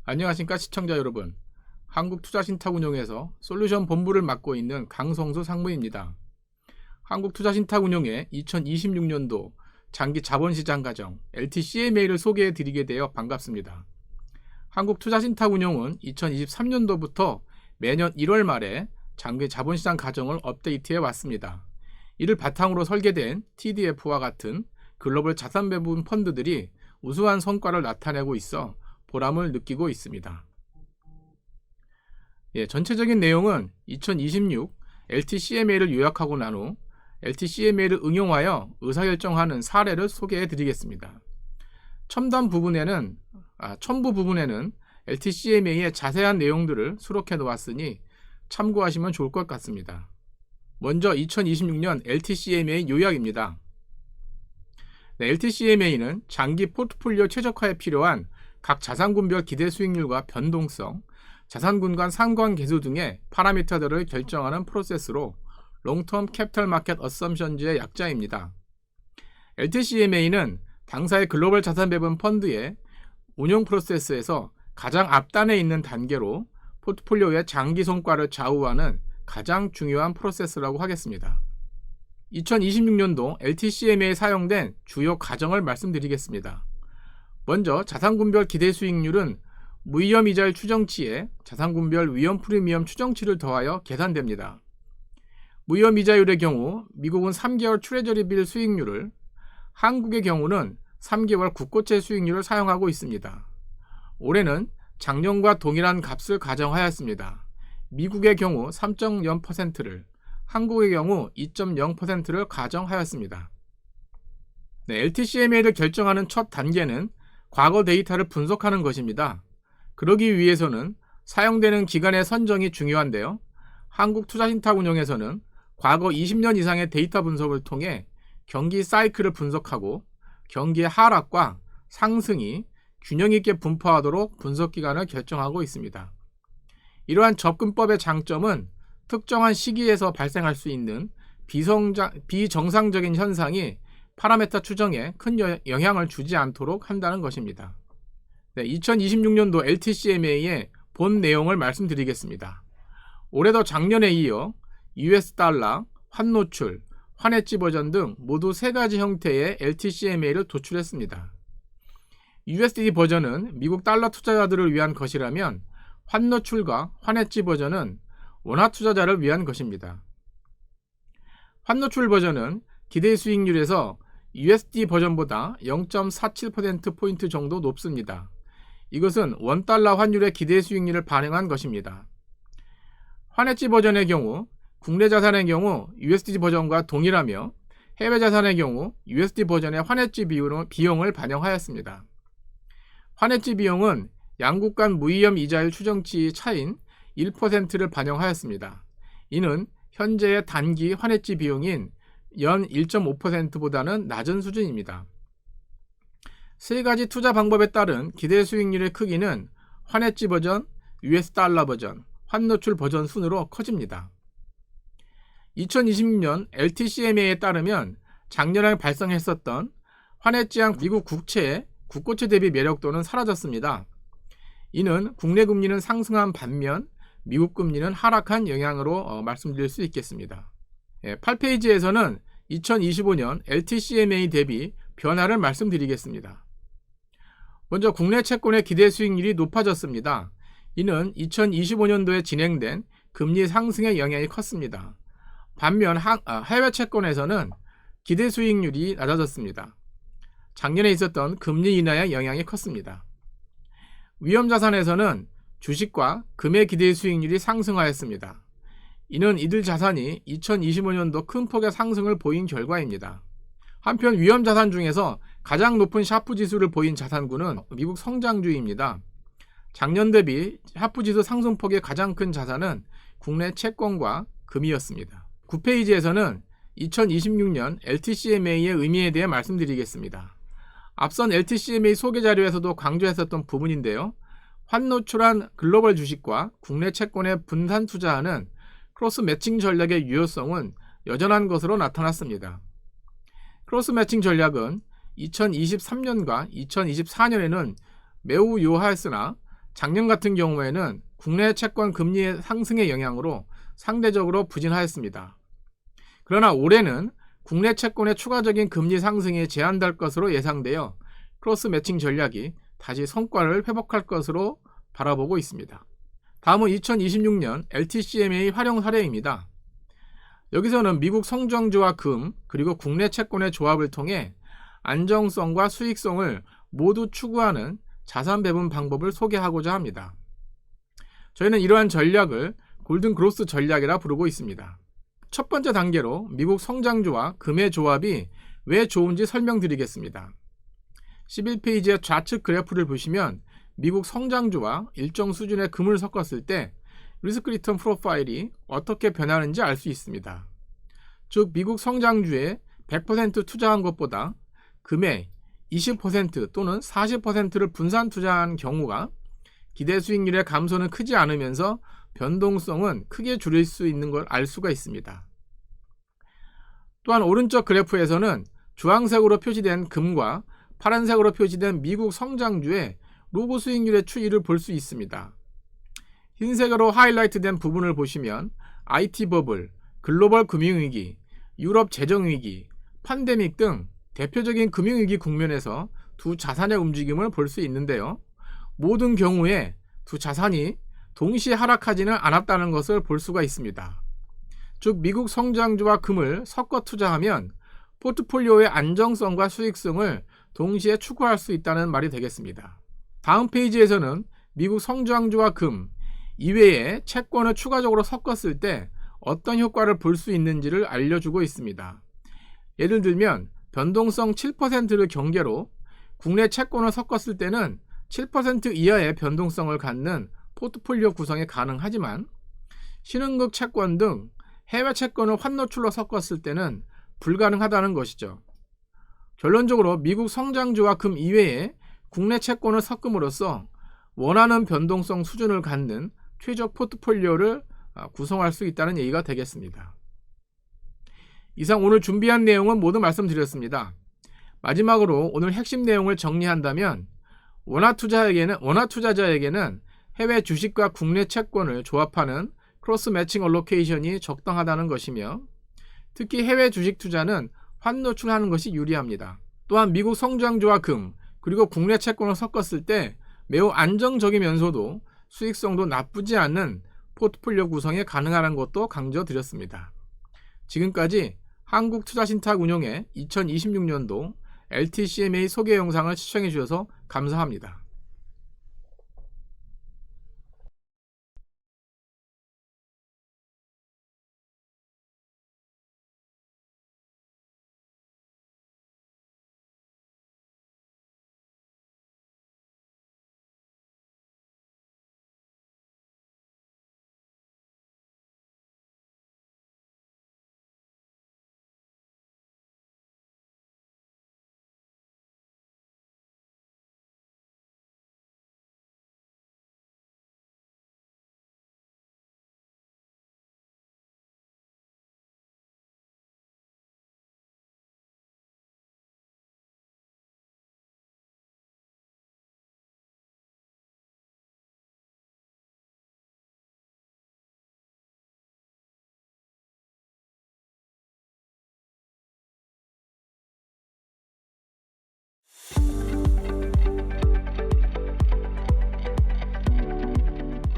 안녕하십니까 시청자 여러분. 한국투자신탁운용에서 솔루션 본부를 맡고 있는 강성수 상무입니다. 한국투자신탁운용의 2026년도 장기 자본시장 과정 LTCMA를 소개해 드리게 되어 반갑습니다. 한국투자신탁운용은 2023년도부터 매년 1월 말에 장기 자본시장 과정을 업데이트해 왔습니다. 이를 바탕으로 설계된 TDF와 같은 글로벌 자산 배분 펀드들이 우수한 성과를 나타내고 있어 보람을 느끼고 있습니다. 전체적인 내용은 2026 LTCMA를 요약하고 난 후 LTCMA를 응용하여 의사결정하는 사례를 소개해 드리겠습니다. 첨부 부분에는 LTCMA의 자세한 내용들을 수록해 놓았으니 참고하시면 좋을 것 같습니다. 먼저 2026년 LTCMA 요약입니다. LTCMA는 장기 포트폴리오 최적화에 필요한 각 자산군별 기대 수익률과 변동성, 자산군 간 상관계수 등의 파라미터들을 결정하는 프로세스로 롱텀 캐피털 마켓 어썸션즈의 약자입니다. LTCMA는 당사의 글로벌 자산 배분 펀드의 운용 프로세스에서 가장 앞단에 있는 단계로 포트폴리오의 장기 성과를 좌우하는 가장 중요한 프로세스라고 하겠습니다. 2026년도 LTCMA에 사용된 주요 과정을 말씀드리겠습니다. 먼저 자산군별 기대 수익률은 무위험이자율 추정치에 자산군별 위험 프리미엄 추정치를 더하여 계산됩니다. 무위험이자율의 경우 미국은 3개월 트레저리빌 수익률을, 한국의 경우는 3개월 국고채 수익률을 사용하고 있습니다. 올해는 작년과 동일한 값을 가정하였습니다. 미국의 경우 3.0%를, 한국의 경우 2.0%를 가정하였습니다. LTCMA를 결정하는 첫 단계는 과거 데이터를 분석하는 것입니다. 그러기 위해서는 사용되는 기간의 선정이 중요한데요. 한국투자신탁운용에서는 과거 20년 이상의 데이터 분석을 통해 경기 사이클을 분석하고 경기의 하락과 상승이 균형 있게 분포하도록 분석 기간을 결정하고 있습니다. 이러한 접근법의 장점은 특정한 시기에서 발생할 수 있는 비정상적인 현상이 파라미터 추정에 큰 영향을 주지 않도록 한다는 것입니다. 2026년도 LTCMA의 본 내용을 말씀드리겠습니다. 올해도 작년에 이어 US 달러, 환노출, 환해지 버전 등 모두 3가지 형태의 LTCMA를 도출했습니다. USD 버전은 미국 달러 투자자들을 위한 것이라면 환노출과 환해지 버전은 원화 투자자를 위한 것입니다. 환노출 버전은 기대 수익률에서 USD 버전보다 0.47%포인트 정도 높습니다. 이것은 원달러 환율의 기대 수익률을 반영한 것입니다. 환해지 버전의 경우 국내 자산의 경우 USD 버전과 동일하며 해외 자산의 경우 USD 버전의 환해지 비용을 반영하였습니다. 환해지 비용은 양국 간 무위험 이자율 추정치 차인 1%를 반영하였습니다. 이는 현재의 단기 환해지 비용인 연 1.5%보다는 낮은 수준입니다. 3가지 투자 방법에 따른 기대 수익률의 크기는 환해지 버전, US 달러 버전, 환노출 버전 순으로 커집니다. 2026년 LTCMA에 따르면 작년에 발생했었던 환해지한 미국 국채의 국고채 대비 매력도는 사라졌습니다. 이는 국내 금리는 상승한 반면 미국 금리는 하락한 영향으로 말씀드릴 수 있겠습니다. 8페이지에서는 2025년 LTCMA 대비 변화를 말씀드리겠습니다. 먼저 국내 채권의 기대 수익률이 높아졌습니다. 이는 2025년도에 진행된 금리 상승의 영향이 컸습니다. 반면 해외 채권에서는 기대 수익률이 낮아졌습니다. 작년에 있었던 금리 인하의 영향이 컸습니다. 위험자산에서는 주식과 금의 기대 수익률이 상승하였습니다. 이는 이들 자산이 2025년도 큰 폭의 상승을 보인 결과입니다. 한편 위험자산 중에서 가장 높은 샤프 지수를 보인 자산군은 미국 성장주입니다. 작년 대비 샤프 지수 상승폭의 가장 큰 자산은 국내 채권과 금이었습니다. 9페이지에서는 2026년 LTCMA의 의미에 대해 말씀드리겠습니다. 앞선 LTCMA 소개 자료에서도 강조했었던 부분인데요. 환노출한 글로벌 주식과 국내 채권에 분산 투자하는 크로스 매칭 전략의 유효성은 여전한 것으로 나타났습니다. 크로스 매칭 전략은 2023년과 2024년에는 매우 유효하였으나 작년 같은 경우에는 국내 채권 금리 상승의 영향으로 상대적으로 부진하였습니다. 그러나 올해는 국내 채권의 추가적인 금리 상승이 제한될 것으로 예상되어 크로스 매칭 전략이 다시 성과를 회복할 것으로 바라보고 있습니다. 다음은 2026년 LTCMA 활용 사례입니다. 여기서는 미국 성장주와 금 그리고 국내 채권의 조합을 통해 안정성과 수익성을 모두 추구하는 자산 배분 방법을 소개하고자 합니다. 저희는 이러한 전략을 골든 그로스 전략이라 부르고 있습니다. 첫 번째 단계로 미국 성장주와 금의 조합이 왜 좋은지 설명드리겠습니다. 11페이지의 좌측 그래프를 보시면 미국 성장주와 일정 수준의 금을 섞었을 때 리스크 리턴 프로파일이 어떻게 변하는지 알 수 있습니다. 즉 미국 성장주에 100% 투자한 것보다 금에 20% 또는 40%를 분산 투자한 경우가 기대 수익률의 감소는 크지 않으면서 변동성은 크게 줄일 수 있는 걸 알 수가 있습니다. 또한 오른쪽 그래프에서는 주황색으로 표시된 금과 파란색으로 표시된 미국 성장주의 로그 수익률의 추이를 볼 수 있습니다. 흰색으로 하이라이트된 부분을 보시면 IT 버블, 글로벌 금융위기, 유럽 재정위기, 팬데믹 등 대표적인 금융위기 국면에서 두 자산의 움직임을 볼 수 있는데요. 모든 경우에 두 자산이 동시에 하락하지는 않았다는 것을 볼 수가 있습니다. 즉 미국 성장주와 금을 섞어 투자하면 포트폴리오의 안정성과 수익성을 동시에 추구할 수 있다는 말이 되겠습니다. 다음 페이지에서는 미국 성장주와 금 이외에 채권을 추가적으로 섞었을 때 어떤 효과를 볼 수 있는지를 알려주고 있습니다. 예를 들면 변동성 7%를 경계로 국내 채권을 섞었을 때는 7% 이하의 변동성을 갖는 포트폴리오 구성이 가능하지만 신흥국 채권 등 해외 채권을 환노출로 섞었을 때는 불가능하다는 것이죠. 결론적으로 미국 성장주와 금 이외에 국내 채권을 섞음으로써 원하는 변동성 수준을 갖는 최적 포트폴리오를 구성할 수 있다는 얘기가 되겠습니다. 이상 오늘 준비한 내용은 모두 말씀드렸습니다. 마지막으로 오늘 핵심 내용을 정리한다면 원화 투자자에게는 해외 주식과 국내 채권을 조합하는 크로스 매칭 얼로케이션이 적당하다는 것이며 특히 해외 주식 투자는 환노출하는 것이 유리합니다. 또한 미국 성장주와 금 그리고 국내 채권을 섞었을 때 매우 안정적이면서도 수익성도 나쁘지 않는 포트폴리오 구성이 가능한 것도 강조드렸습니다. 지금까지 한국투자신탁운용의 2026년도 LTCMA 소개 영상을 시청해 주셔서 감사합니다.